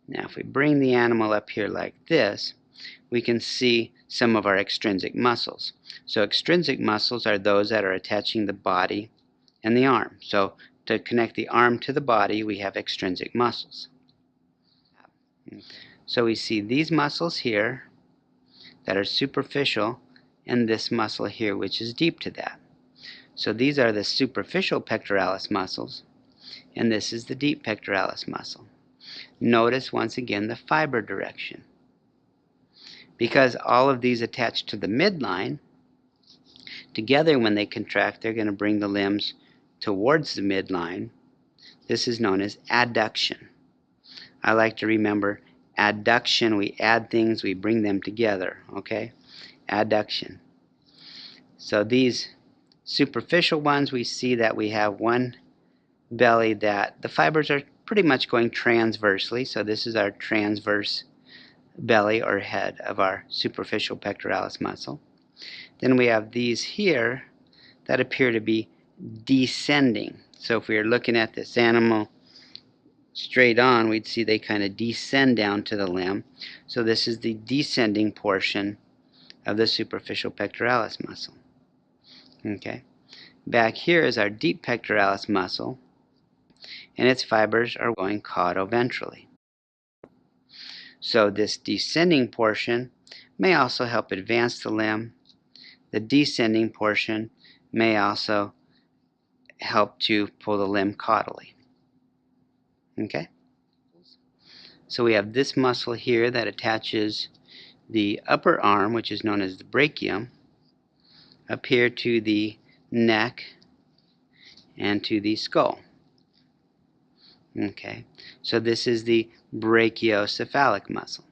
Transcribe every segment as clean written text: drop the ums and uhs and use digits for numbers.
Now if we bring the animal up here like this, we can see some of our extrinsic muscles. So extrinsic muscles are those that are attaching the body and the arm. So to connect the arm to the body, we have extrinsic muscles. So we see these muscles here that are superficial, and this muscle here which is deep to that. So these are the superficial pectoralis muscles, and this is the deep pectoralis muscle. Notice once again the fiber direction. Because all of these attach to the midline, together when they contract, they're going to bring the limbs towards the midline. This is known as adduction. I like to remember adduction, we add things, we bring them together, okay? Adduction. So these superficial ones, we see that we have one belly that the fibers are pretty much going transversely. So this is our transverse belly or head of our superficial pectoralis muscle. Then we have these here that appear to be descending. So if we are looking at this animal straight on, we'd see they kind of descend down to the limb. So this is the descending portion of the superficial pectoralis muscle. Okay. Back here is our deep pectoralis muscle, and its fibers are going caudoventrally. So this descending portion may also help advance the limb. The descending portion may also help to pull the limb caudally. Okay? So we have this muscle here that attaches the upper arm, which is known as the brachium, up here to the neck and to the skull. Okay, so this is the brachiocephalic muscle.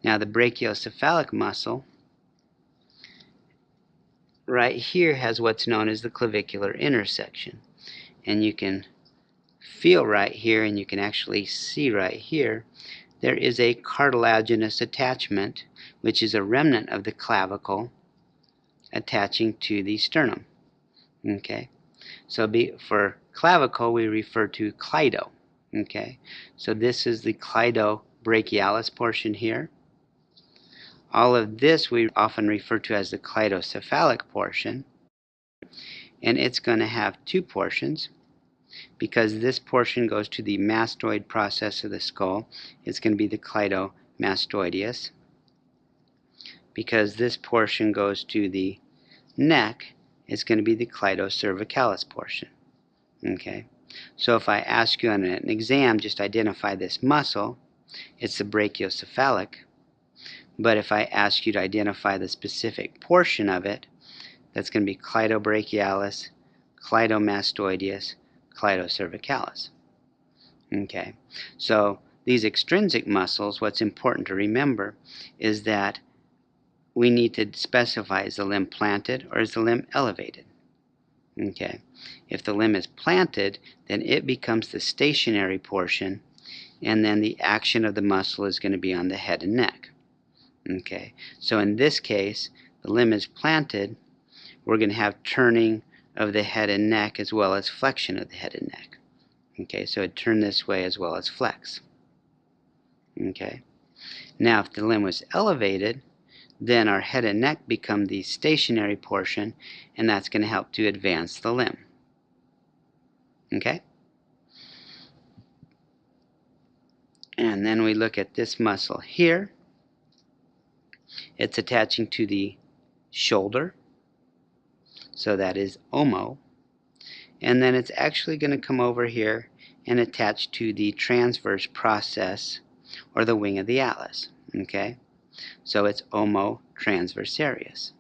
Now the brachiocephalic muscle right here has what's known as the clavicular intersection. And you can feel right here, and you can actually see right here, there is a cartilaginous attachment, which is a remnant of the clavicle attaching to the sternum. Okay, so for clavicle we refer to clido. Okay, so this is the Brachialis portion here. All of this we often refer to as the clitocephalic portion, and it's going to have two portions. Because this portion goes to the mastoid process of the skull, it's going to be the clitomastoideus. Because this portion goes to the neck, it's going to be the clitocervicalis portion. Okay, so if I ask you on an exam, just identify this muscle, it's the brachiocephalic. But if I ask you to identify the specific portion of it, that's going to be clitobrachialis, clitomastoideus, clitocervicalis. Okay, so these extrinsic muscles, what's important to remember is that we need to specify, is the limb planted or is the limb elevated? Okay, if the limb is planted, then it becomes the stationary portion, and then the action of the muscle is going to be on the head and neck. Okay, so in this case, the limb is planted, we're going to have turning of the head and neck as well as flexion of the head and neck. Okay, so it turned this way as well as flex. Okay, now if the limb was elevated, then our head and neck become the stationary portion, and that's going to help to advance the limb. Okay? And then we look at this muscle here. It's attaching to the shoulder, so that is omo. And then it's actually going to come over here and attach to the transverse process or the wing of the atlas. Okay? So it's omo transversarius.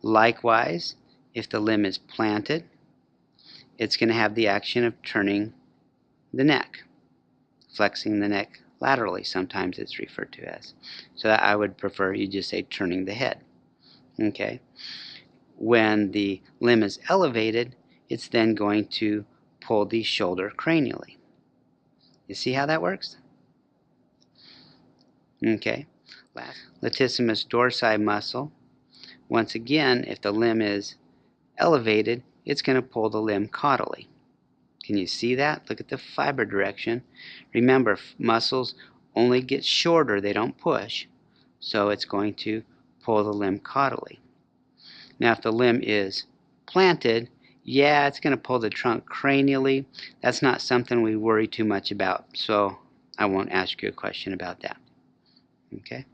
Likewise, if the limb is planted, it's going to have the action of turning the neck, flexing the neck laterally, sometimes it's referred to as. So I would prefer you just say turning the head. Okay? When the limb is elevated, it's then going to pull the shoulder cranially. You see how that works? Okay. Latissimus dorsi muscle. Once again, if the limb is elevated, it's going to pull the limb caudally. Can you see that? Look at the fiber direction. Remember, muscles only get shorter, they don't push. So it's going to pull the limb caudally. Now if the limb is planted, yeah, it's going to pull the trunk cranially. That's not something we worry too much about, so I won't ask you a question about that. Okay?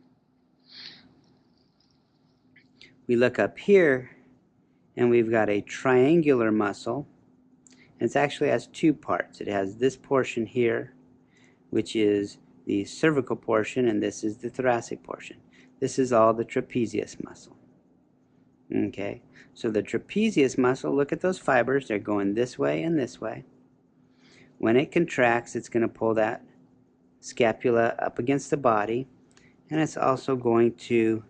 We look up here, and we've got a triangular muscle. And it actually has two parts. It has this portion here, which is the cervical portion, and this is the thoracic portion. This is all the trapezius muscle. Okay, so the trapezius muscle, look at those fibers, they're going this way and this way. When it contracts, it's going to pull that scapula up against the body, and it's also going to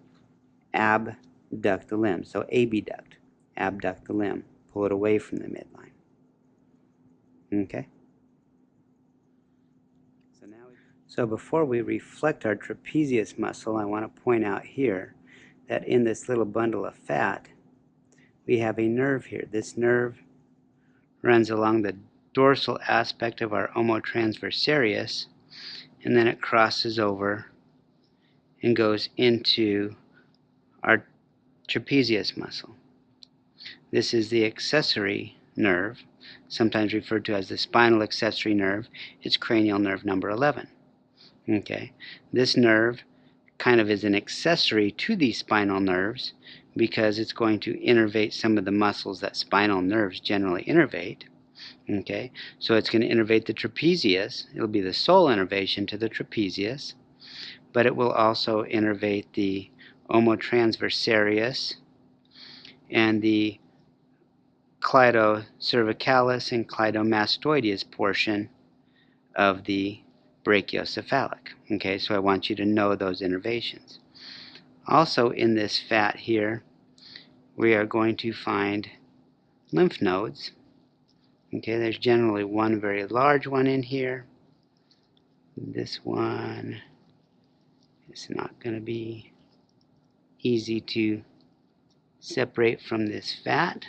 abduct the limb. So abduct, abduct the limb, pull it away from the midline. Okay? So before we reflect our trapezius muscle, I want to point out here that in this little bundle of fat, we have a nerve here. This nerve runs along the dorsal aspect of our omotransversarius, and then it crosses over and goes into our trapezius muscle. This is the accessory nerve, sometimes referred to as the spinal accessory nerve. It's cranial nerve number 11. Okay, this nerve kind of is an accessory to these spinal nerves because it's going to innervate some of the muscles that spinal nerves generally innervate. Okay, so it's going to innervate the trapezius. It'll be the sole innervation to the trapezius, but it will also innervate the omotransversarius and the cleidocervicalis and cleidomastoideus portion of the brachiocephalic. Okay, so I want you to know those innervations. Also in this fat here, we are going to find lymph nodes. Okay, there's generally one very large one in here. This one is not going to be easy to separate from this fat.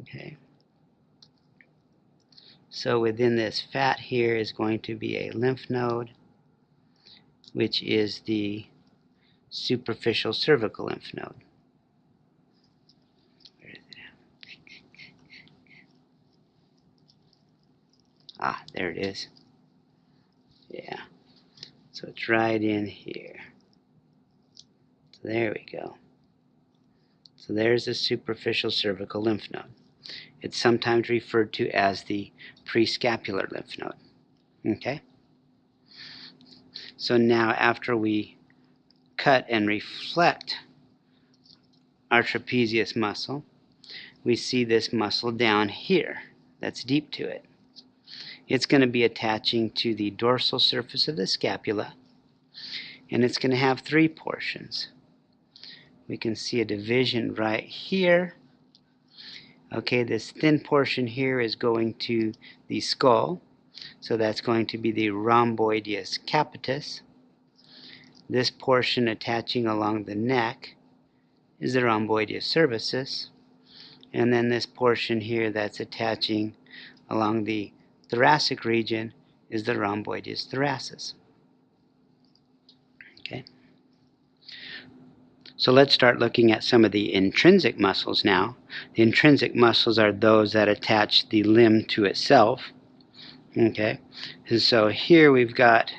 Okay. So within this fat here is going to be a lymph node, which is the superficial cervical lymph node. Where is it at? Ah, there it is. Yeah. So it's right in here. So there we go. So there's the superficial cervical lymph node. It's sometimes referred to as the prescapular lymph node. Okay? So now after we cut and reflect our trapezius muscle, we see this muscle down here that's deep to it. It's going to be attaching to the dorsal surface of the scapula, and it's going to have three portions. We can see a division right here. Okay, this thin portion here is going to the skull, so that's going to be the rhomboideus capitis. This portion attaching along the neck is the rhomboideus cervicis, and then this portion here that's attaching along the thoracic region is the rhomboideus thoracis. Okay. So let's start looking at some of the intrinsic muscles now. The intrinsic muscles are those that attach the limb to itself. Okay, and so here we've got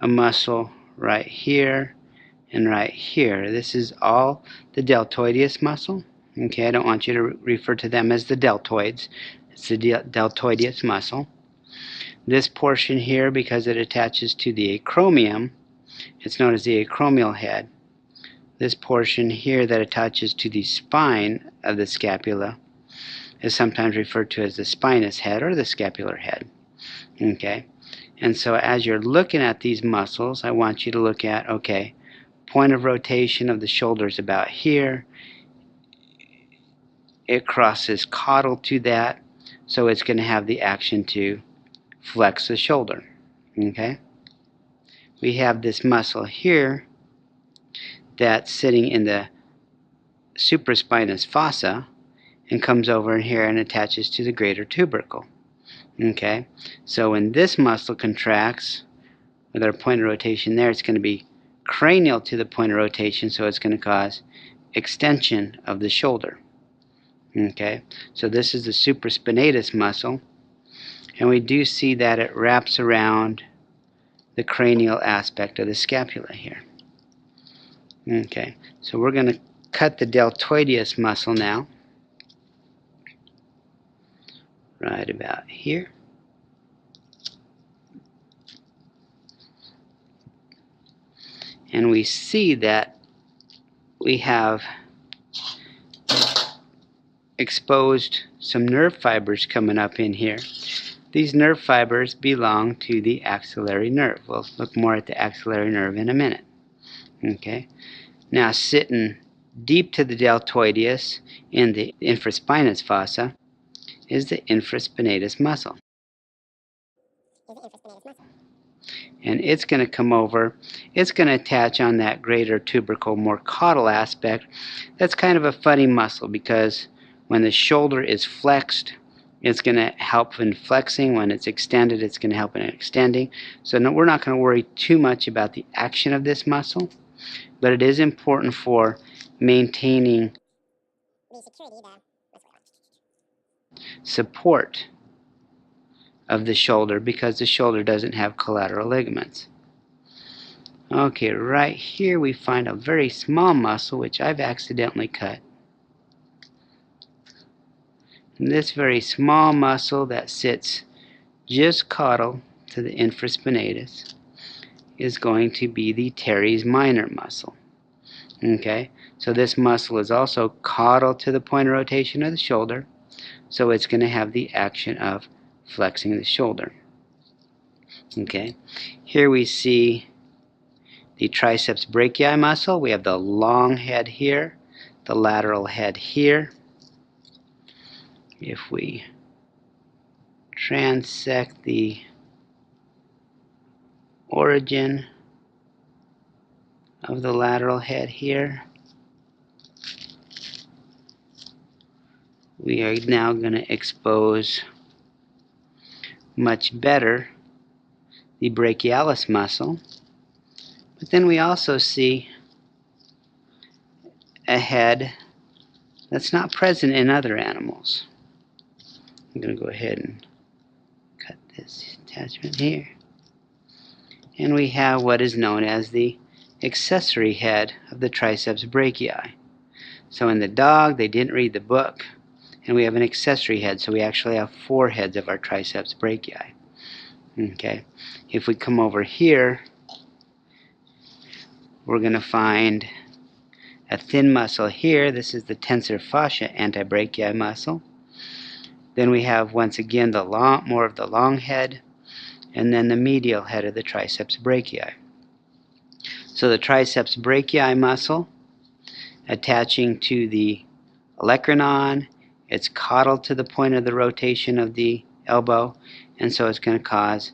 a muscle right here and right here. This is all the deltoideus muscle. Okay, I don't want you to refer to them as the deltoids. It's the deltoideus muscle. This portion here, because it attaches to the acromion, it's known as the acromial head. This portion here that attaches to the spine of the scapula is sometimes referred to as the spinous head or the scapular head. Okay, and so as you're looking at these muscles, I want you to look at, okay, point of rotation of the shoulders about here. It crosses caudal to that, so it's going to have the action to flex the shoulder. Okay, we have this muscle here that's sitting in the supraspinous fossa, and comes over here and attaches to the greater tubercle. Okay, so when this muscle contracts with our point of rotation there, it's going to be cranial to the point of rotation, so it's going to cause extension of the shoulder. Okay, so this is the supraspinatus muscle, and we do see that it wraps around the cranial aspect of the scapula here. Okay, so we're going to cut the deltoideus muscle now, right about here. And we see that we have exposed some nerve fibers coming up in here. These nerve fibers belong to the axillary nerve. We'll look more at the axillary nerve in a minute. Okay. Now, sitting deep to the deltoideus in the infraspinatus fossa is the infraspinatus muscle. And it's going to come over, it's going to attach on that greater tubercle, more caudal aspect. That's kind of a funny muscle because when the shoulder is flexed, it's going to help in flexing. When it's extended, it's going to help in extending. So no, we're not going to worry too much about the action of this muscle, but it is important for maintaining support of the shoulder because the shoulder doesn't have collateral ligaments. Okay, right here we find a very small muscle which I've accidentally cut. And this very small muscle that sits just caudal to the infraspinatus is going to be the teres minor muscle. Okay, so this muscle is also caudal to the point of rotation of the shoulder, so it's going to have the action of flexing the shoulder. Okay, here we see the Triceps Brachii muscle. We have the long head here, the lateral head here. If we transect the origin of the lateral head here, we are now going to expose much better the Brachialis muscle. But then we also see a head that's not present in other animals. I'm going to go ahead and cut this attachment here. And we have what is known as the accessory head of the Triceps Brachii. So in the dog, they didn't read the book, and we have an accessory head, so we actually have 4 heads of our Triceps Brachii. Okay, if we come over here, we're going to find a thin muscle here. This is the tensor fascia Antebrachium muscle. Then we have once again the more of the long head, and then the medial head of the Triceps Brachii. So the Triceps Brachii muscle attaching to the olecranon, it's caudal to the point of the rotation of the elbow, and so it's going to cause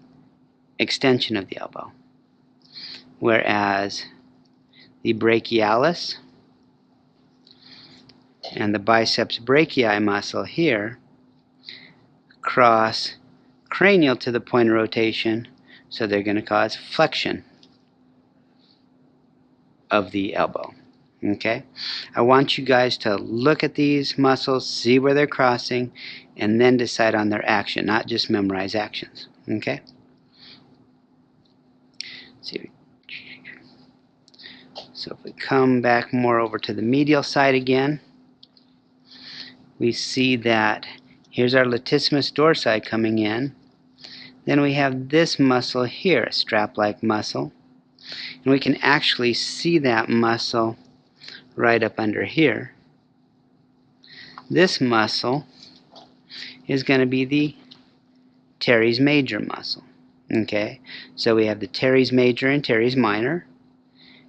extension of the elbow. Whereas the brachialis and the biceps brachii muscle here cross cranial to the point of rotation, so they're going to cause flexion of the elbow. Okay, I want you guys to look at these muscles, see where they're crossing, and then decide on their action, not just memorize actions. Okay? So if we come back more over to the medial side again, we see that here's our Latissimus Dorsi coming in. Then we have this muscle here, a strap-like muscle. And we can actually see that muscle right up under here. This muscle is going to be the teres major muscle. Okay, so we have the teres major and teres minor,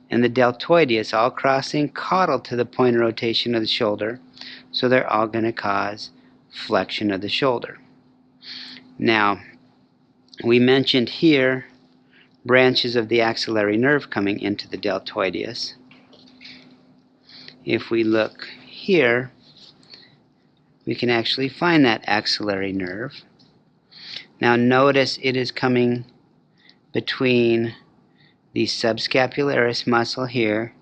and the deltoideus all crossing caudal to the point of rotation of the shoulder, so they're all going to cause flexion of the shoulder. Now, we mentioned here branches of the axillary nerve coming into the deltoideus. If we look here, we can actually find that axillary nerve. Now notice it is coming between the subscapularis muscle here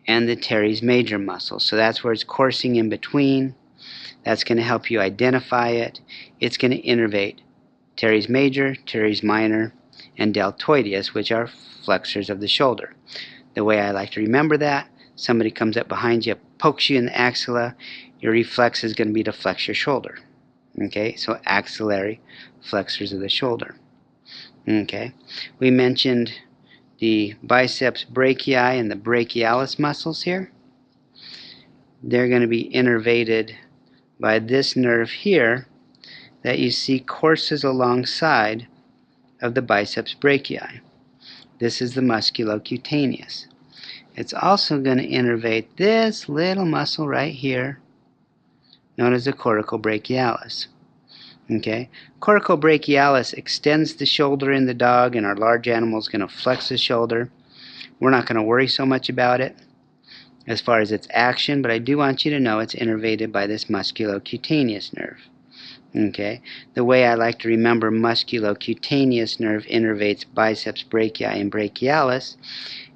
and the teres major muscle. So that's where it's coursing in between. That's going to help you identify it. It's going to innervate teres major, teres minor, and deltoideus, which are flexors of the shoulder. The way I like to remember that, somebody comes up behind you, pokes you in the axilla, your reflex is going to be to flex your shoulder. Okay, so axillary flexors of the shoulder. Okay, we mentioned the biceps brachii and the brachialis muscles here. They're going to be innervated by this nerve here that you see courses alongside of the biceps brachii. This is the musculocutaneous. It's also going to innervate this little muscle right here, known as the Coracobrachialis. Okay, Coracobrachialis extends the shoulder in the dog, and our large animal is going to flex the shoulder. We're not going to worry so much about it as far as its action, but I do want you to know it's innervated by this musculocutaneous nerve. Okay, the way I like to remember musculocutaneous nerve innervates biceps brachii and brachialis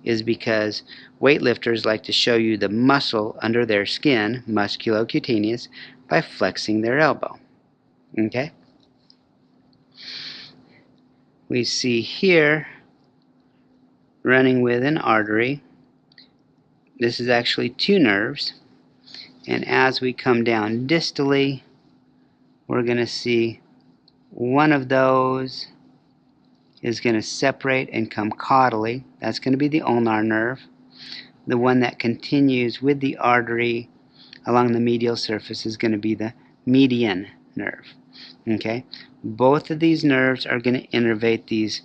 is because weightlifters like to show you the muscle under their skin, musculocutaneous, by flexing their elbow. Okay, we see here running with an artery. This is actually two nerves, and as we come down distally, we're going to see one of those is going to separate and come caudally. That's going to be the ulnar nerve. The one that continues with the artery along the medial surface is going to be the median nerve. Okay, both of these nerves are going to innervate these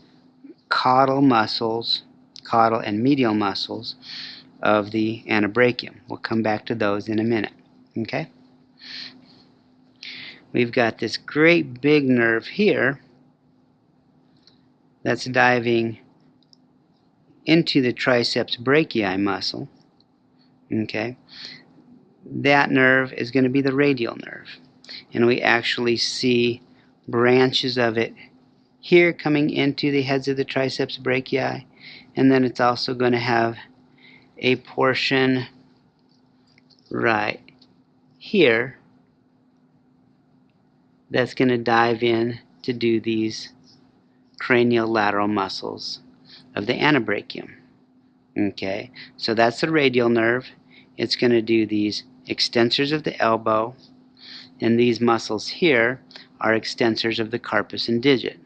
caudal muscles, caudal and medial muscles of the antebrachium. We'll come back to those in a minute. Okay, we've got this great big nerve here that's diving into the Triceps Brachii muscle. Okay, that nerve is going to be the radial nerve, and we actually see branches of it here coming into the heads of the Triceps Brachii, and then it's also going to have a portion right here that's going to dive in to do these cranial lateral muscles of the antebrachium. Okay, so that's the radial nerve. It's going to do these extensors of the elbow, and these muscles here are extensors of the carpus and digit.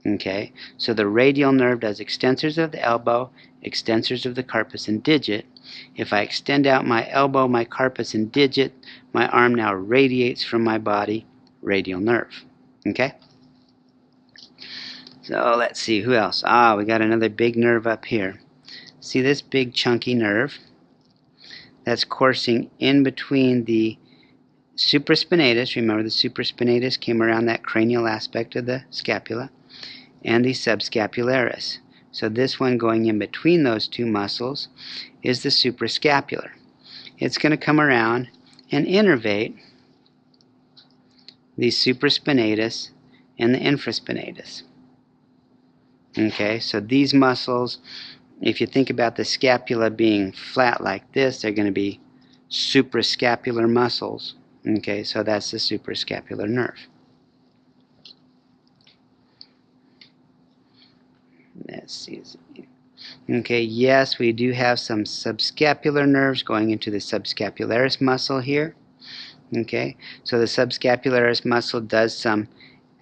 Okay, so the radial nerve does extensors of the elbow, extensors of the carpus and digit. If I extend out my elbow, my carpus and digit, my arm now radiates from my body, radial nerve. Okay, so let's see, who else? We got another big nerve up here. See this big chunky nerve that's coursing in between the supraspinatus. Remember, the supraspinatus came around that cranial aspect of the scapula, and the subscapularis. So this one going in between those two muscles is the suprascapular. It's going to come around and innervate the supraspinatus and the infraspinatus. Okay, so these muscles, if you think about the scapula being flat like this, they're going to be suprascapular muscles. Okay, so that's the suprascapular nerve. Let's see. Okay, yes, we do have some subscapular nerves going into the subscapularis muscle here. Okay, so the subscapularis muscle does some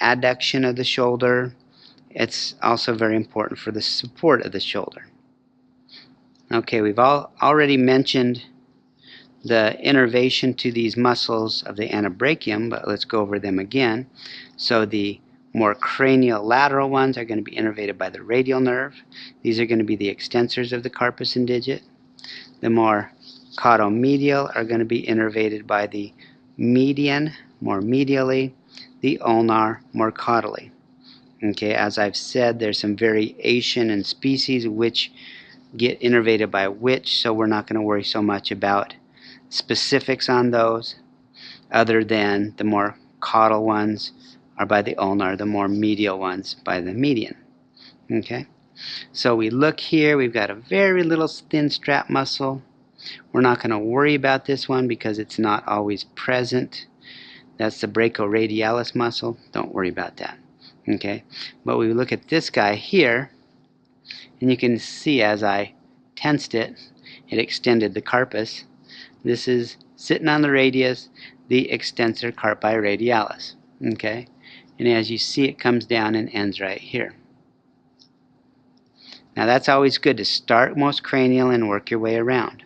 adduction of the shoulder. It's also very important for the support of the shoulder. Okay, we've already mentioned the innervation to these muscles of the antebrachium, but let's go over them again. So the more cranial lateral ones are going to be innervated by the radial nerve. These are going to be the extensors of the carpus and digit. The more caudomedial are going to be innervated by the median, more medially, the ulnar, more caudally. Okay, as I've said, there's some variation in species which get innervated by which, so we're not going to worry so much about specifics on those other than the more caudal ones are by the ulnar, the more medial ones by the median. Okay, so we look here, we've got a very little thin strap muscle. We're not going to worry about this one because it's not always present. That's the Brachialis muscle. Don't worry about that. Okay, but we look at this guy here, and you can see as I tensed it, it extended the carpus. This is sitting on the radius, the extensor carpi radialis. Okay, and as you see, it comes down and ends right here. Now that's always good to start most cranial and work your way around.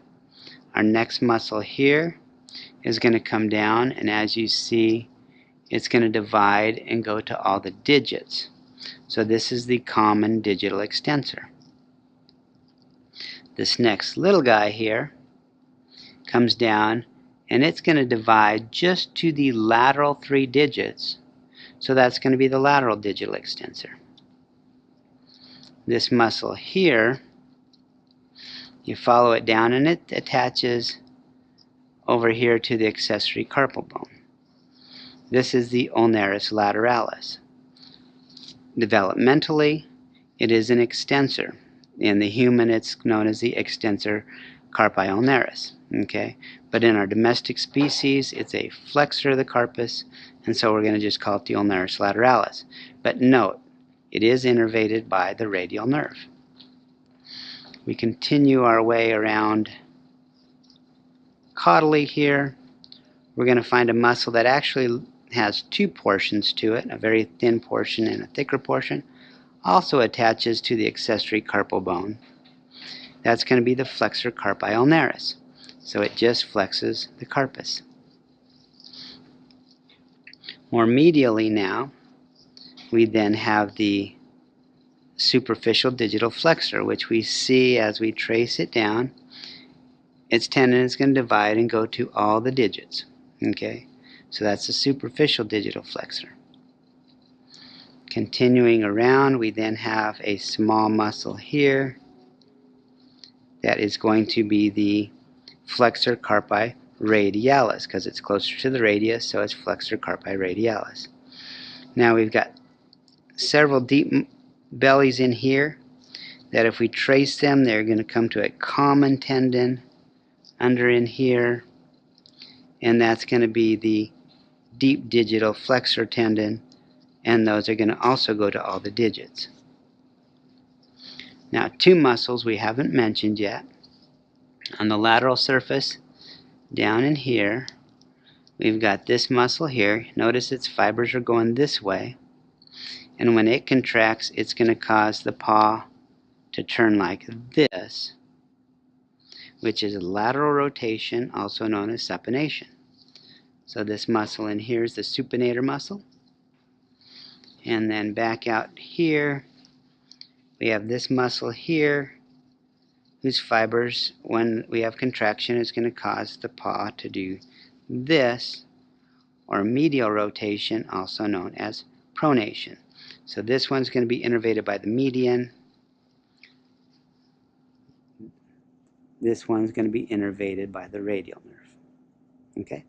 Our next muscle here is going to come down, and as you see, it's going to divide and go to all the digits. So this is the common digital extensor. This next little guy here comes down, and it's going to divide just to the lateral 3 digits. So that's going to be the lateral digital extensor. This muscle here, you follow it down, and it attaches over here to the accessory carpal bone. This is the Ulnaris lateralis. Developmentally, it is an extensor. In the human, it's known as the extensor carpi ulnaris. Okay? But in our domestic species, it's a flexor of the carpus, and so we're going to just call it the Ulnaris lateralis. But note, it is innervated by the radial nerve. We continue our way around caudally here. We're going to find a muscle that actually has 2 portions to it, a very thin portion and a thicker portion. Also attaches to the accessory carpal bone. That's going to be the flexor carpi ulnaris. So it just flexes the carpus. More medially now, we then have the superficial digital flexor, which we see as we trace it down. Its tendon is going to divide and go to all the digits. Okay, so that's the superficial digital flexor. Continuing around, we then have a small muscle here that is going to be the flexor carpi radialis, because it's closer to the radius, so it's flexor carpi radialis. Now we've got several deep bellies in here that if we trace them, they're going to come to a common tendon under in here, and that's going to be the deep digital flexor tendon, and those are going to also go to all the digits. Now 2 muscles we haven't mentioned yet. On the lateral surface, down in here, we've got this muscle here. Notice its fibers are going this way, and when it contracts, it's going to cause the paw to turn like this, which is a lateral rotation, also known as supination. So this muscle in here is the supinator muscle. And then back out here, we have this muscle here, whose fibers, when we have contraction, is going to cause the paw to do this, or medial rotation, also known as pronation. So this one's going to be innervated by the median. This one's going to be innervated by the radial nerve. Okay?